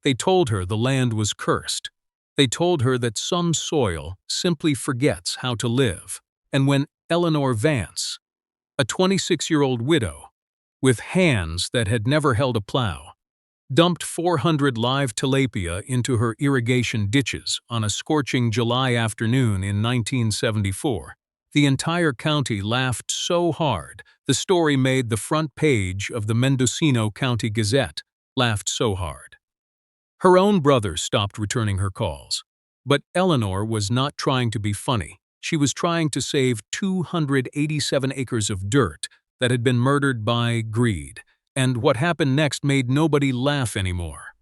They told her the land was cursed. They told her that some soil simply forgets how to live. And when Eleanor Vance, a 26-year-old widow, with hands that had never held a plow, dumped 400 live tilapia into her irrigation ditches on a scorching July afternoon in 1974, the entire county laughed so hard the story made the front page of the Mendocino County Gazette. Laughed so hard. Her own brother stopped returning her calls. But Eleanor was not trying to be funny. She was trying to save 287 acres of dirt that had been murdered by greed, and what happened next made nobody laugh anymore.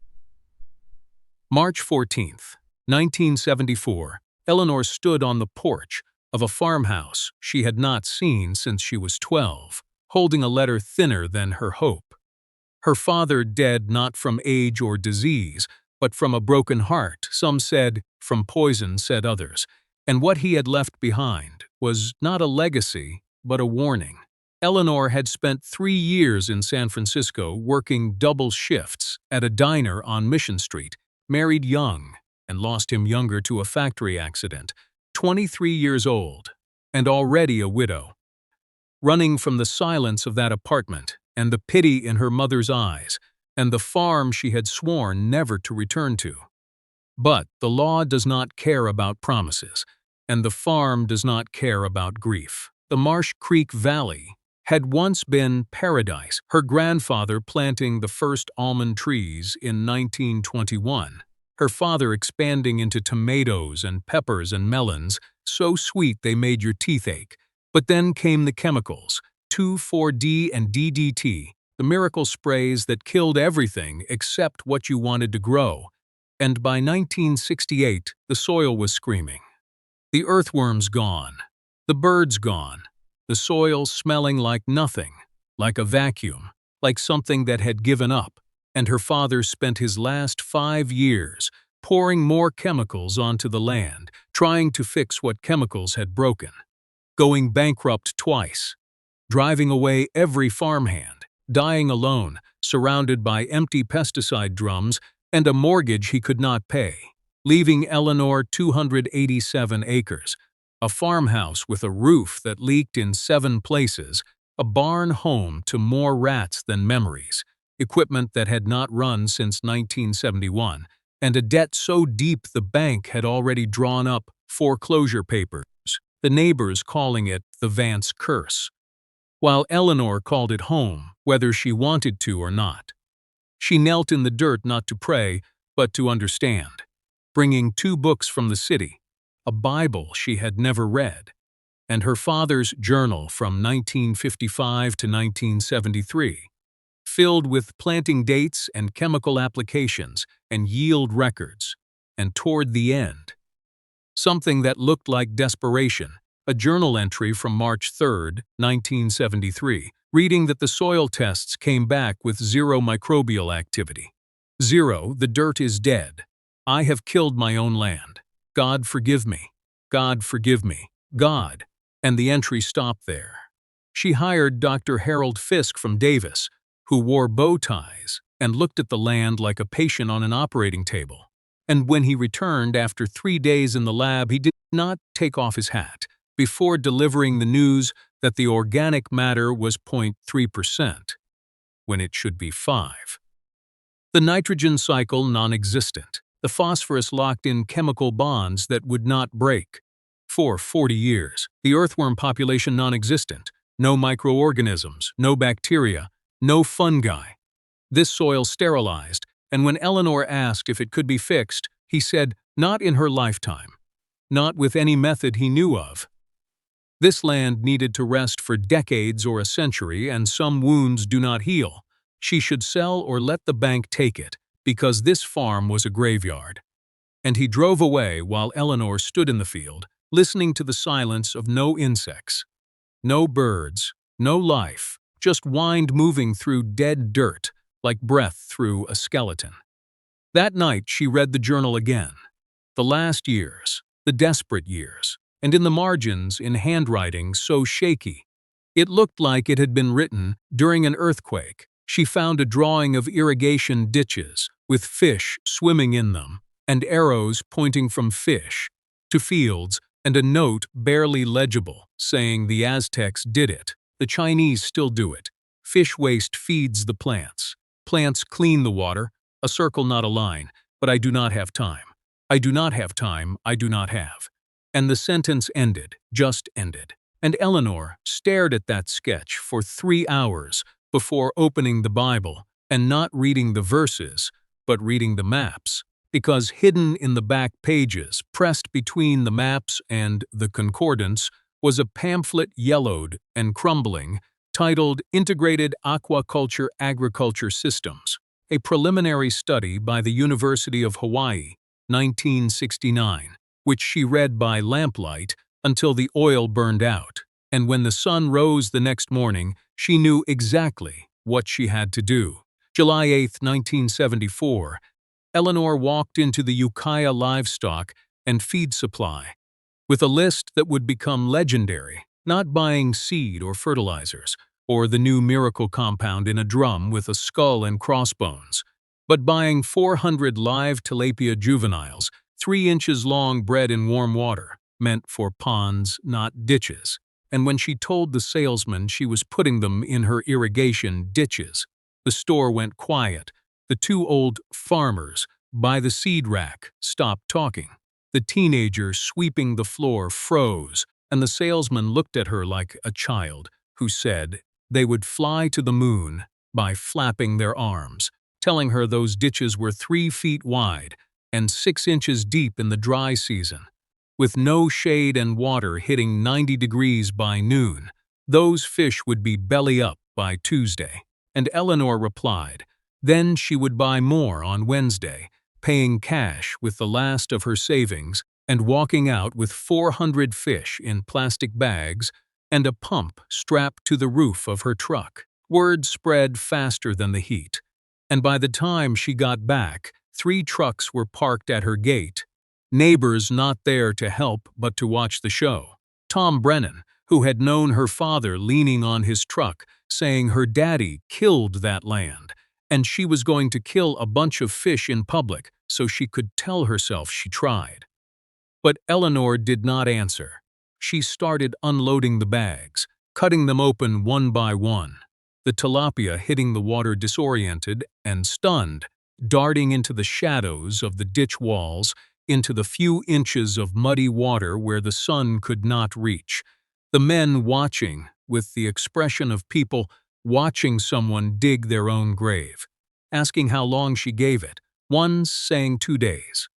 March 14th, 1974, Eleanor stood on the porch of a farmhouse she had not seen since she was 12, holding a letter thinner than her hope. Her father dead not from age or disease, but from a broken heart, some said, from poison, said others, and what he had left behind was not a legacy, but a warning. Eleanor had spent 3 years in San Francisco working double shifts at a diner on Mission Street, married young, and lost him younger to a factory accident, 23 years old, and already a widow. Running from the silence of that apartment, and the pity in her mother's eyes, and the farm she had sworn never to return to. But the law does not care about promises, and the farm does not care about grief. The Marsh Creek Valley had once been paradise, her grandfather planting the first almond trees in 1921, her father expanding into tomatoes and peppers and melons, so sweet they made your teeth ache. But then came the chemicals, 2,4-D and DDT, the miracle sprays that killed everything except what you wanted to grow. And by 1968, the soil was screaming. The earthworms gone, the birds gone, the soil smelling like nothing, like a vacuum, like something that had given up, and her father spent his last 5 years pouring more chemicals onto the land, trying to fix what chemicals had broken, going bankrupt twice, driving away every farmhand, dying alone, surrounded by empty pesticide drums and a mortgage he could not pay, leaving Eleanor 287 acres, a farmhouse with a roof that leaked in 7 places, a barn home to more rats than memories, equipment that had not run since 1971, and a debt so deep the bank had already drawn up foreclosure papers, the neighbors calling it the Vance curse, while Eleanor called it home, whether she wanted to or not. She knelt in the dirt not to pray, but to understand, bringing 2 books from the city, a Bible she had never read, and her father's journal from 1955 to 1973, filled with planting dates and chemical applications and yield records, and toward the end, something that looked like desperation, a journal entry from March 3, 1973, reading that the soil tests came back with 0 microbial activity. 0, the dirt is dead. I have killed my own land. God forgive me. God forgive me. God. And the entry stopped there. She hired Dr. Harold Fisk from Davis, who wore bow ties and looked at the land like a patient on an operating table. And when he returned after 3 days in the lab, he did not take off his hat before delivering the news that the organic matter was 0.3%, when it should be 5. The nitrogen cycle non-existent, the phosphorus locked in chemical bonds that would not break. For 40 years, the earthworm population non-existent, no microorganisms, no bacteria, no fungi. This soil sterilized, and when Eleanor asked if it could be fixed, he said, not in her lifetime, not with any method he knew of. This land needed to rest for decades or a century, and some wounds do not heal. She should sell or let the bank take it, because this farm was a graveyard. And he drove away while Eleanor stood in the field, listening to the silence of no insects, no birds, no life, just wind moving through dead dirt, like breath through a skeleton. That night she read the journal again. The last years, the desperate years, and in the margins, in handwriting so shaky, it looked like it had been written during an earthquake. She found a drawing of irrigation ditches, with fish swimming in them, and arrows pointing from fish to fields, and a note barely legible saying the Aztecs did it. The Chinese still do it. Fish waste feeds the plants. Plants clean the water, a circle not a line, but I do not have time. I do not have time, I do not have. And the sentence ended, just ended. And Eleanor stared at that sketch for 3 hours before opening the Bible and not reading the verses, but reading the maps. Because hidden in the back pages, pressed between the maps and the concordance, was a pamphlet yellowed and crumbling, titled Integrated Aquaculture Agriculture Systems, a preliminary study by the University of Hawaii, 1969, which she read by lamplight until the oil burned out, and when the sun rose the next morning, she knew exactly what she had to do. July 8, 1974, Eleanor walked into the Ukiah Livestock and Feed Supply with a list that would become legendary, not buying seed or fertilizers, or the new miracle compound in a drum with a skull and crossbones, but buying 400 live tilapia juveniles, 3 inches long, bred in warm water, meant for ponds, not ditches. And when she told the salesman she was putting them in her irrigation ditches, the store went quiet. The 2 old farmers by the seed rack stopped talking. The teenager sweeping the floor froze, and the salesman looked at her like a child who said they would fly to the moon by flapping their arms, telling her those ditches were 3 feet wide and 6 inches deep in the dry season. With no shade and water hitting 90 degrees by noon, those fish would be belly up by Tuesday. And Eleanor replied, then she would buy more on Wednesday, paying cash with the last of her savings and walking out with 400 fish in plastic bags and a pump strapped to the roof of her truck. Word spread faster than the heat, and by the time she got back, 3 trucks were parked at her gate, neighbors not there to help but to watch the show. Tom Brennan, who had known her father leaning on his truck, saying her daddy killed that land, and she was going to kill a bunch of fish in public so she could tell herself she tried. But Eleanor did not answer. She started unloading the bags, cutting them open one by one, the tilapia hitting the water disoriented and stunned, darting into the shadows of the ditch walls, into the few inches of muddy water where the sun could not reach. The men watching, with the expression of people watching someone dig their own grave, asking how long she gave it, one saying 2 days.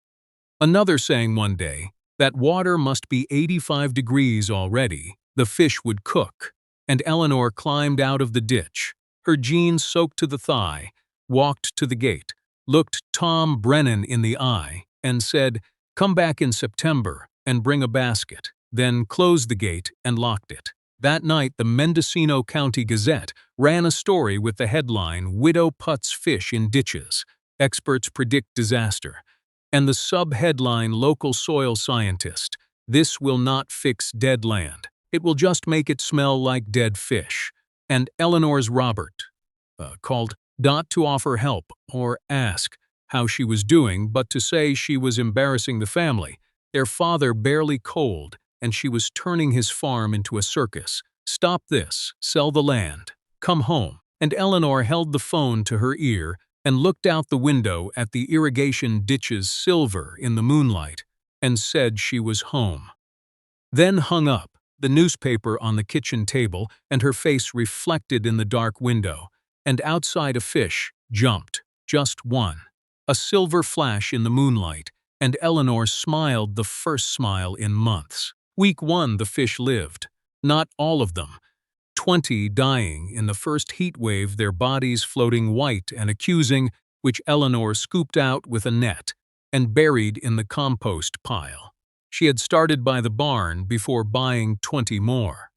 Another saying 1 day, that water must be 85 degrees already, the fish would cook, and Eleanor climbed out of the ditch, her jeans soaked to the thigh, walked to the gate, looked Tom Brennan in the eye, and said, come back in September and bring a basket, then closed the gate and locked it. That night, the Mendocino County Gazette ran a story with the headline, Widow Puts Fish in Ditches, Experts Predict Disaster, and the sub-headline, Local Soil Scientist, This Will Not Fix Dead Land. It will just make it smell like dead fish. And Eleanor's Robert called not to offer help or ask how she was doing, but to say she was embarrassing the family, their father barely cold, and she was turning his farm into a circus. Stop this, sell the land, come home. And Eleanor held the phone to her ear and looked out the window at the irrigation ditches silver in the moonlight and said she was home. Then hung up, the newspaper on the kitchen table and her face reflected in the dark window, and outside a fish jumped, just one. A silver flash in the moonlight, and Eleanor smiled the first smile in months. Week 1 the fish lived. Not all of them. 20 dying in the first heat wave, their bodies floating white and accusing, which Eleanor scooped out with a net and buried in the compost pile. She had started by the barn before buying 20 more.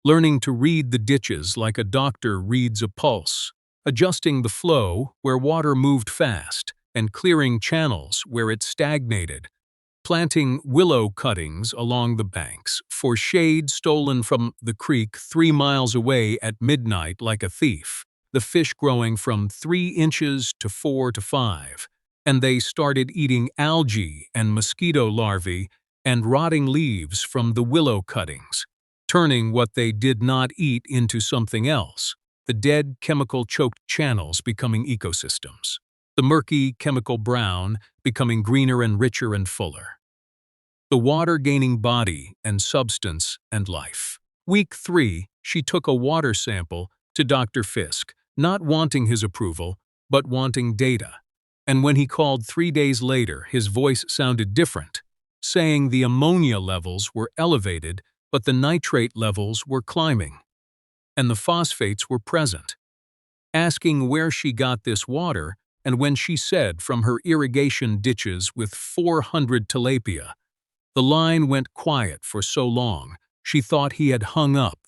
Learning to read the ditches like a doctor reads a pulse, adjusting the flow where water moved fast, and clearing channels where it stagnated, planting willow cuttings along the banks for shade stolen from the creek 3 miles away at midnight like a thief, the fish growing from 3 inches to 4 to 5, and they started eating algae and mosquito larvae and rotting leaves from the willow cuttings, turning what they did not eat into something else, the dead chemical-choked channels becoming ecosystems, the murky chemical brown becoming greener and richer and fuller, the water gaining body and substance and life. Week 3, she took a water sample to Dr. Fisk, not wanting his approval, but wanting data. And when he called 3 days later, his voice sounded different, saying the ammonia levels were elevated, but the nitrate levels were climbing, and the phosphates were present. Asking where she got this water, and when she said from her irrigation ditches with 400 tilapia, the line went quiet for so long, she thought he had hung up,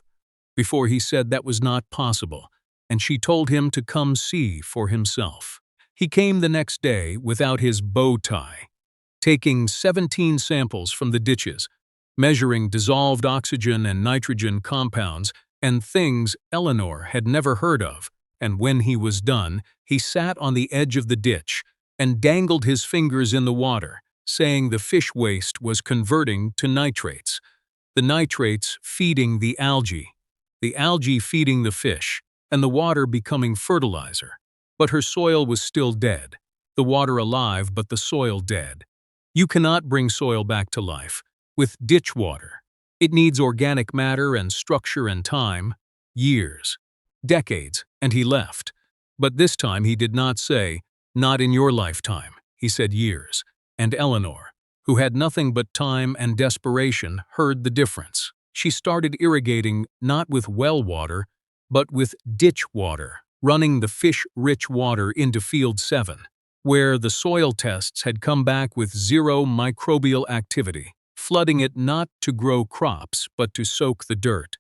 before he said that was not possible, and she told him to come see for himself. He came the next day without his bow tie, taking 17 samples from the ditches, measuring dissolved oxygen and nitrogen compounds and things Eleanor had never heard of, and when he was done, he sat on the edge of the ditch and dangled his fingers in the water, saying the fish waste was converting to nitrates, the nitrates feeding the algae feeding the fish, and the water becoming fertilizer. But her soil was still dead, the water alive but the soil dead. You cannot bring soil back to life with ditch water. It needs organic matter and structure and time, years, decades, and he left. But this time he did not say, "Not in your lifetime," he said years, and Eleanor, who had nothing but time and desperation, heard the difference. She started irrigating not with well water, but with ditch water, running the fish-rich water into Field 7, where the soil tests had come back with zero microbial activity, flooding it not to grow crops but to soak the dirt.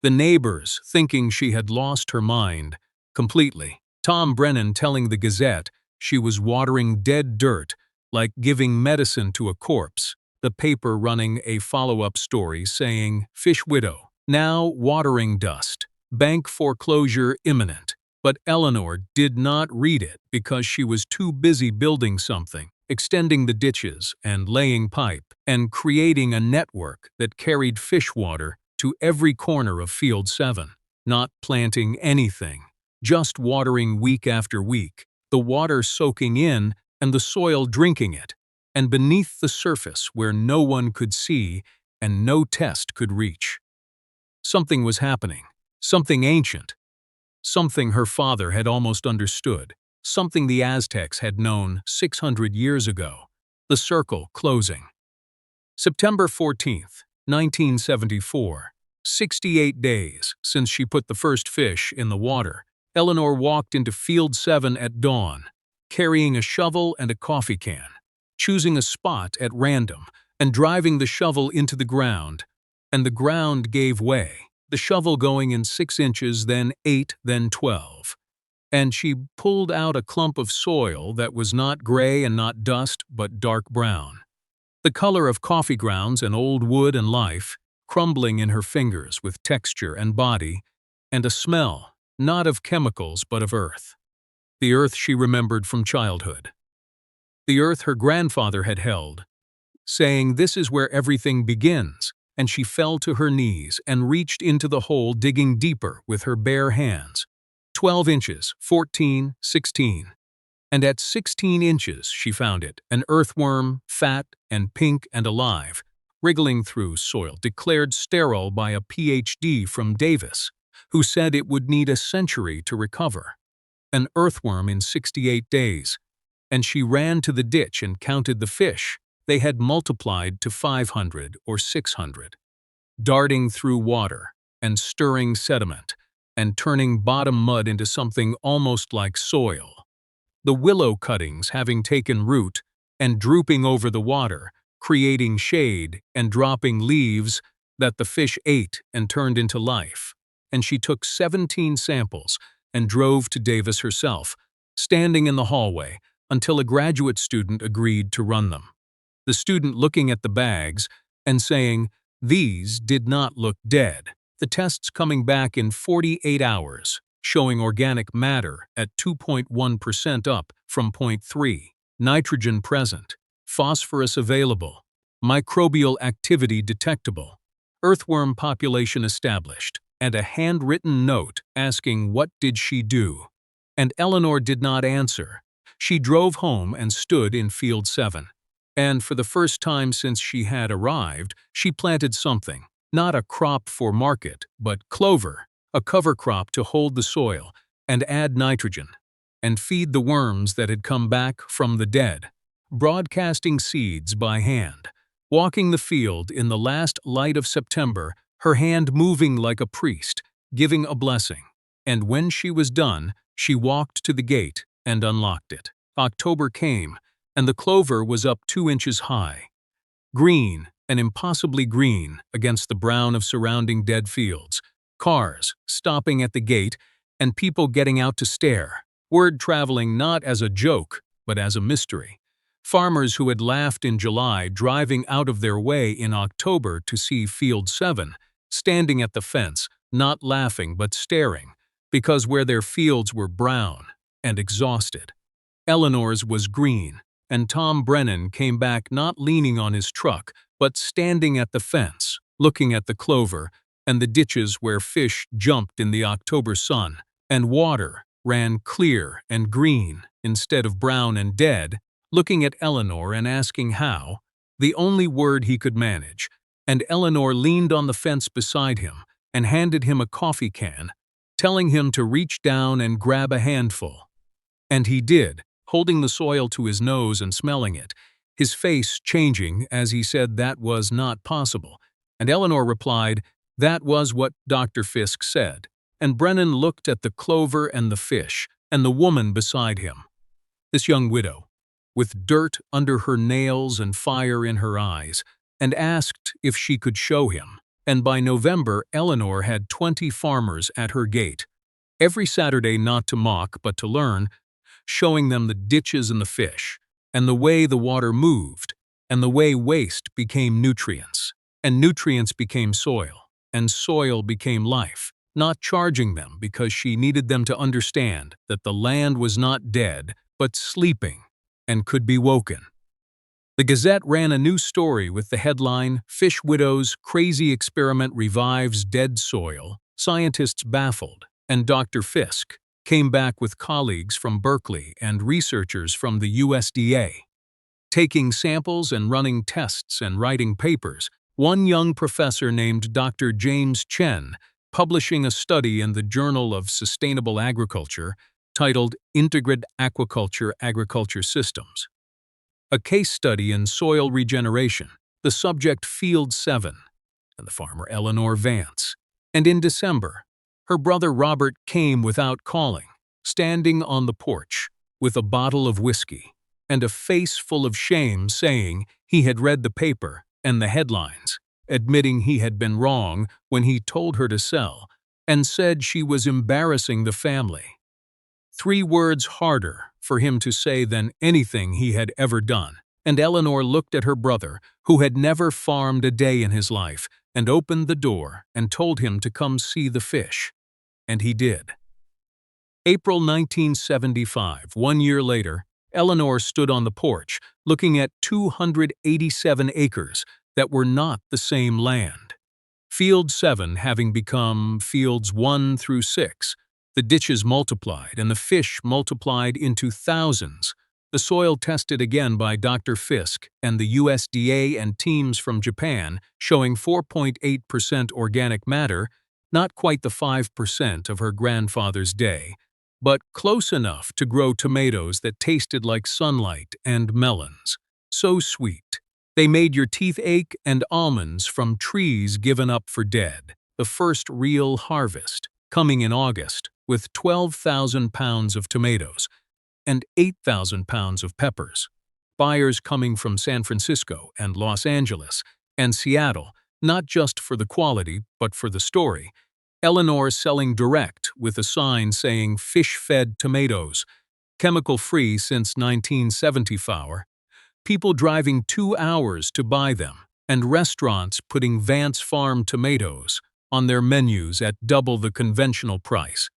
The neighbors thinking she had lost her mind completely. Tom Brennan telling the Gazette she was watering dead dirt like giving medicine to a corpse. The paper running a follow-up story saying, "Fish widow, now watering dust. Bank foreclosure imminent." But Eleanor did not read it because she was too busy building something, extending the ditches and laying pipe, and creating a network that carried fish water to every corner of Field 7, not planting anything, just watering week after week, the water soaking in and the soil drinking it, and beneath the surface where no one could see and no test could reach. Something was happening, something ancient, something her father had almost understood, something the Aztecs had known 600 years ago, the circle closing. September 14th, 1974, 68 days since she put the first fish in the water, Eleanor walked into Field 7 at dawn, carrying a shovel and a coffee can, choosing a spot at random and driving the shovel into the ground, and the ground gave way, the shovel going in 6 inches, then 8, then 12. And she pulled out a clump of soil that was not gray and not dust, but dark brown, the color of coffee grounds and old wood and life, crumbling in her fingers with texture and body, and a smell, not of chemicals but of earth. The earth she remembered from childhood. The earth her grandfather had held, saying this is where everything begins, and she fell to her knees and reached into the hole, digging deeper with her bare hands. 12 inches, 14, 16. And at 16 inches she found it, an earthworm, fat and pink and alive, wriggling through soil, declared sterile by a PhD from Davis, who said it would need a century to recover. An earthworm in 68 days, and she ran to the ditch and counted the fish. They had multiplied to 500 or 600, darting through water and stirring sediment and turning bottom mud into something almost like soil. The willow cuttings having taken root and drooping over the water, creating shade and dropping leaves that the fish ate and turned into life. And she took 17 samples and drove to Davis herself, standing in the hallway until a graduate student agreed to run them. The student looking at the bags and saying, "These did not look dead." The tests coming back in 48 hours, showing organic matter at 2.1% up from 0.3. nitrogen present, phosphorus available, microbial activity detectable, earthworm population established, and a handwritten note asking what did she do. And Eleanor did not answer. She drove home and stood in field 7. And for the first time since she had arrived, she planted something, not a crop for market, but clover, a cover crop to hold the soil and add nitrogen, and feed the worms that had come back from the dead, broadcasting seeds by hand, walking the field in the last light of September, her hand moving like a priest, giving a blessing. And when she was done, she walked to the gate and unlocked it. October came, and the clover was up 2 inches high, green and impossibly green against the brown of surrounding dead fields, cars stopping at the gate and people getting out to stare, word traveling not as a joke but as a mystery. Farmers who had laughed in July driving out of their way in October to see Field 7, standing at the fence, not laughing but staring, because where their fields were brown and exhausted, Eleanor's was green, and Tom Brennan came back not leaning on his truck, but standing at the fence, looking at the clover and the ditches where fish jumped in the October sun, and water ran clear and green instead of brown and dead, looking at Eleanor and asking how, the only word he could manage, and Eleanor leaned on the fence beside him and handed him a coffee can, telling him to reach down and grab a handful. And he did, holding the soil to his nose and smelling it, his face changing as he said that was not possible, and Eleanor replied, "That was what Dr. Fisk said," and Brennan looked at the clover and the fish and the woman beside him, this young widow, with dirt under her nails and fire in her eyes, and asked if she could show him. And by November, Eleanor had 20 farmers at her gate, every Saturday not to mock but to learn, showing them the ditches and the fish, and the way the water moved, and the way waste became nutrients, and nutrients became soil, and soil became life, not charging them because she needed them to understand that the land was not dead, but sleeping, and could be woken. The Gazette ran a new story with the headline, "Fish Widows, Crazy Experiment Revives Dead Soil, Scientists Baffled," and Dr. Fisk came back with colleagues from Berkeley and researchers from the USDA. Taking samples and running tests and writing papers, one young professor named Dr. James Chen publishing a study in the Journal of Sustainable Agriculture titled Integrated Aquaculture Agriculture Systems. A case study in soil regeneration, the subject Field 7, and the farmer Eleanor Vance. And in December, her brother Robert came without calling, standing on the porch with a bottle of whiskey and a face full of shame, saying he had read the paper and the headlines, admitting he had been wrong when he told her to sell, and said she was embarrassing the family. 3 words harder for him to say than anything he had ever done, and Eleanor looked at her brother, who had never farmed a day in his life, and opened the door and told him to come see the fish. And he did. April 1975, 1 year later, Eleanor stood on the porch, looking at 287 acres that were not the same land. Field 7 having become Fields 1 through 6, the ditches multiplied and the fish multiplied into thousands, the soil tested again by Dr. Fisk and the USDA and teams from Japan showing 4.8% organic matter, not quite the 5% of her grandfather's day, but close enough to grow tomatoes that tasted like sunlight and melons. So sweet. They made your teeth ache, and almonds from trees given up for dead. The first real harvest, coming in August, with 12,000 pounds of tomatoes and 8,000 pounds of peppers. Buyers coming from San Francisco and Los Angeles and Seattle, not just for the quality, but for the story. Eleanor selling direct with a sign saying fish-fed tomatoes, chemical-free since 1974. People driving 2 hours to buy them, and restaurants putting Vance Farm tomatoes on their menus at double the conventional price,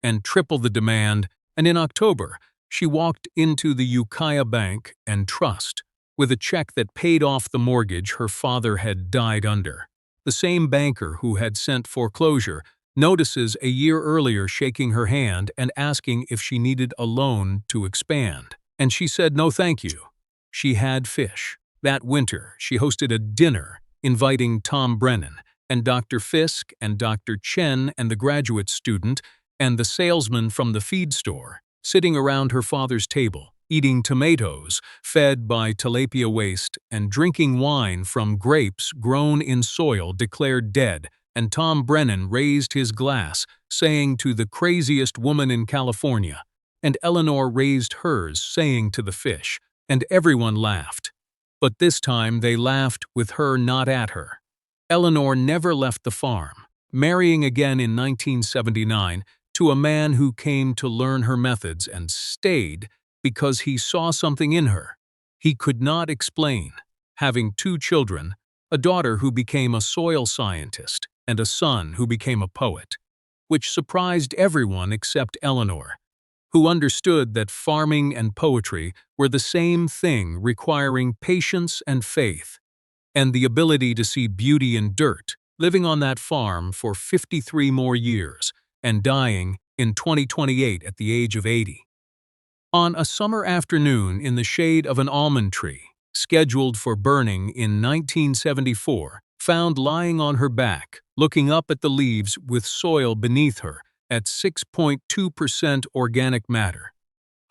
and triple the demand, and in October, She walked into the Ukiah Bank and Trust with a check that paid off the mortgage her father had died under. The same banker who had sent foreclosure notices a year earlier shaking her hand and asking if she needed a loan to expand. And she said no thank you. She had fish. That winter, she hosted a dinner inviting Tom Brennan and Dr. Fisk and Dr. Chen and the graduate student and the salesman from the feed store, sitting around her father's table, eating tomatoes fed by tilapia waste and drinking wine from grapes grown in soil declared dead, and Tom Brennan raised his glass, saying to the craziest woman in California, and Eleanor raised hers, saying to the fish, and everyone laughed. But this time they laughed with her, not at her. Eleanor never left the farm, marrying again in 1979 to a man who came to learn her methods and stayed because he saw something in her he could not explain, having 2 children, a daughter who became a soil scientist and a son who became a poet, which surprised everyone except Eleanor, who understood that farming and poetry were the same thing, requiring patience and faith, and the ability to see beauty in dirt, living on that farm for 53 more years and dying in 2028 at the age of 80. On a summer afternoon in the shade of an almond tree, scheduled for burning in 1974, found lying on her back, looking up at the leaves with soil beneath her at 6.2% organic matter,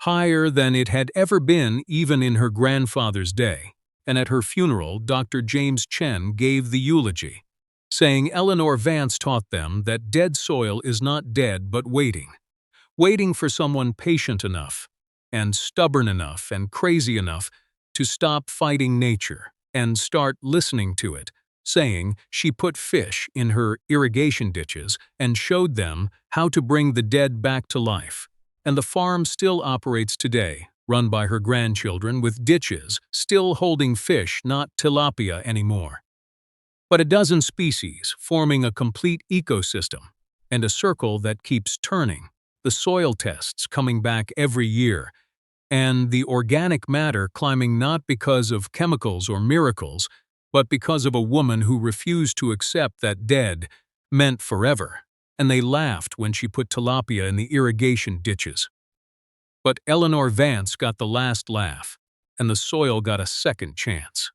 higher than it had ever been even in her grandfather's day. And at her funeral, Dr. James Chen gave the eulogy, saying Eleanor Vance taught them that dead soil is not dead but waiting for someone patient enough and stubborn enough and crazy enough to stop fighting nature and start listening to it, saying she put fish in her irrigation ditches and showed them how to bring the dead back to life. And the farm still operates today, run by her grandchildren with ditches still holding fish, not tilapia anymore, but a dozen species forming a complete ecosystem and a circle that keeps turning, the soil tests coming back every year, and the organic matter climbing not because of chemicals or miracles, but because of a woman who refused to accept that dead meant forever, and they laughed when she put tilapia in the irrigation ditches. But Eleanor Vance got the last laugh, and the soil got a second chance.